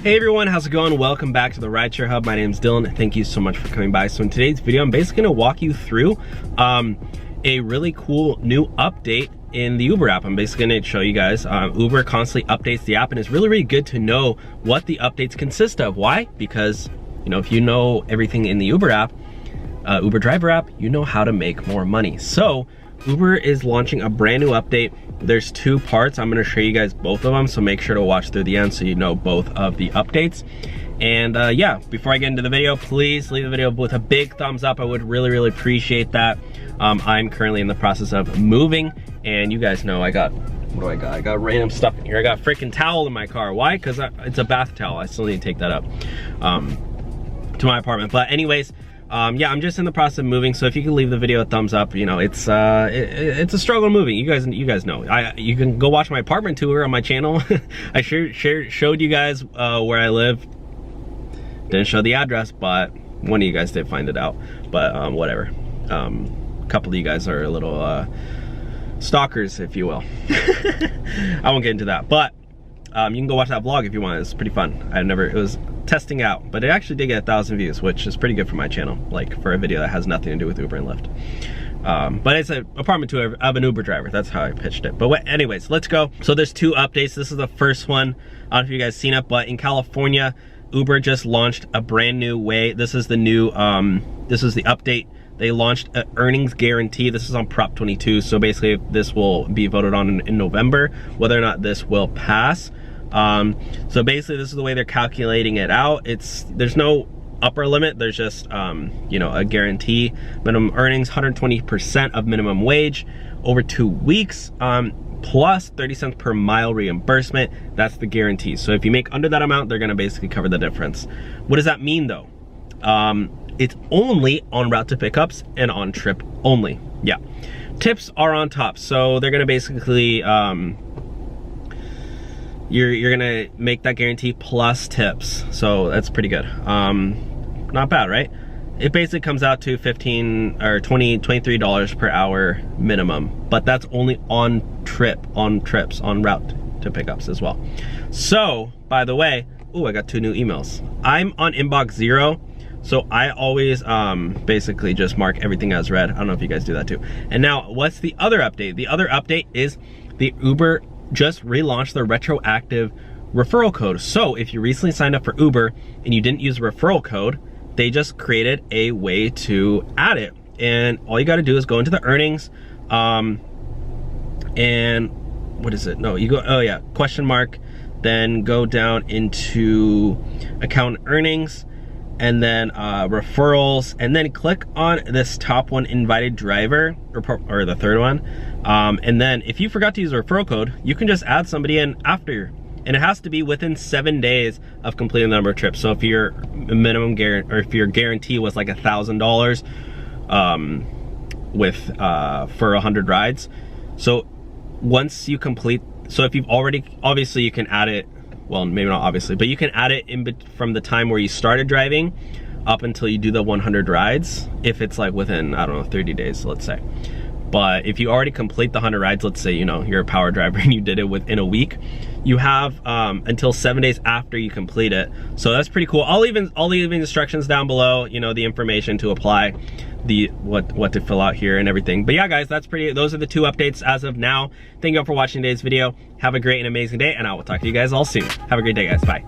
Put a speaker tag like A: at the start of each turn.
A: Hey everyone, how's it going? Welcome back to the Rideshare Hub. My name is Dylan. Thank you so much for coming by. So in today's video, I'm basically gonna walk you through a really cool new update in the Uber app. I'm basically gonna show you guys, Uber constantly updates the app and it's really good to know what the updates consist of. Why? Because, you know, if you know everything in the Uber app, Uber driver app, you know how to make more money. So Uber is launching a brand new update. There's two parts. I'm gonna show you guys both of them, so make sure to watch through the end so you know both of the updates. And yeah, before I get into the video, please leave the video with a big thumbs up. I would really appreciate that. I'm currently in the process of moving, and you guys know I got, what do I got? I got random stuff in here. I got a freaking towel in my car. Why? Because it's a bath towel. I still need to take that up to my apartment. But anyways, yeah, I'm just in the process of moving, so if you can leave the video a thumbs up, you know, it's a struggle moving. You guys know. You can go watch my apartment tour on my channel. I showed you guys where I live. Didn't show the address, but one of you guys did find it out. But whatever. A couple of you guys are a little stalkers, if you will. I won't get into that, but you can go watch that vlog if you want. It's pretty fun. It was testing out, but it actually did get 1,000 views, which is pretty good for my channel, like for a video that has nothing to do with Uber and Lyft. But it's an apartment tour of an Uber driver. That's how I pitched it. But anyways, let's go. So there's two updates. This is the first one. I don't know if you guys seen it, but in California, Uber just launched a brand new way. This is the new, this is the update. They launched an earnings guarantee. This is on Prop 22. So basically this will be voted on in November, whether or not this will pass. So basically this is the way they're calculating it out. There's no upper limit. There's just, you know, a guarantee. Minimum earnings, 120% of minimum wage over 2 weeks, plus 30 cents per mile reimbursement. That's the guarantee. So if you make under that amount, they're gonna basically cover the difference. What does that mean though? It's only on route to pickups and on trip only. Yeah, tips are on top. So they're gonna basically, you're gonna make that guarantee plus tips. So that's pretty good. Not bad, right? It basically comes out to $23 per hour minimum, but that's only on trips, on route to pickups as well. So, by the way, oh, I got 2 new emails. I'm on inbox 0, so I always basically just mark everything as read. I don't know if you guys do that too. And now, what's the other update? The other update is the Uber just relaunched their retroactive referral code. So if you recently signed up for Uber and you didn't use the referral code, they just created a way to add it. And all you gotta do is go into the earnings, and what is it? No, you go, oh yeah, question mark, then go down into account earnings, and then referrals, and then click on this top one, invited driver, or the third one. And then if you forgot to use a referral code, you can just add somebody in after. And it has to be within 7 days of completing the number of trips. So if your minimum guarantee, or if your guarantee was like $1,000 for 100 rides. So once you complete, so if you've already, obviously you can add it, well, maybe not obviously, but you can add it from the time where you started driving up until you do the 100 rides, if it's like within, I don't know, 30 days, let's say. But if you already complete the 100 rides, let's say, you know, you're a power driver and you did it within a week, you have until 7 days after you complete it. So that's pretty cool. I'll leave instructions down below, you know, the information to apply, what to fill out here and everything. But yeah, guys, those are the 2 updates as of now. Thank you all for watching today's video. Have a great and amazing day, and I will talk to you guys all soon. Have a great day, guys. Bye.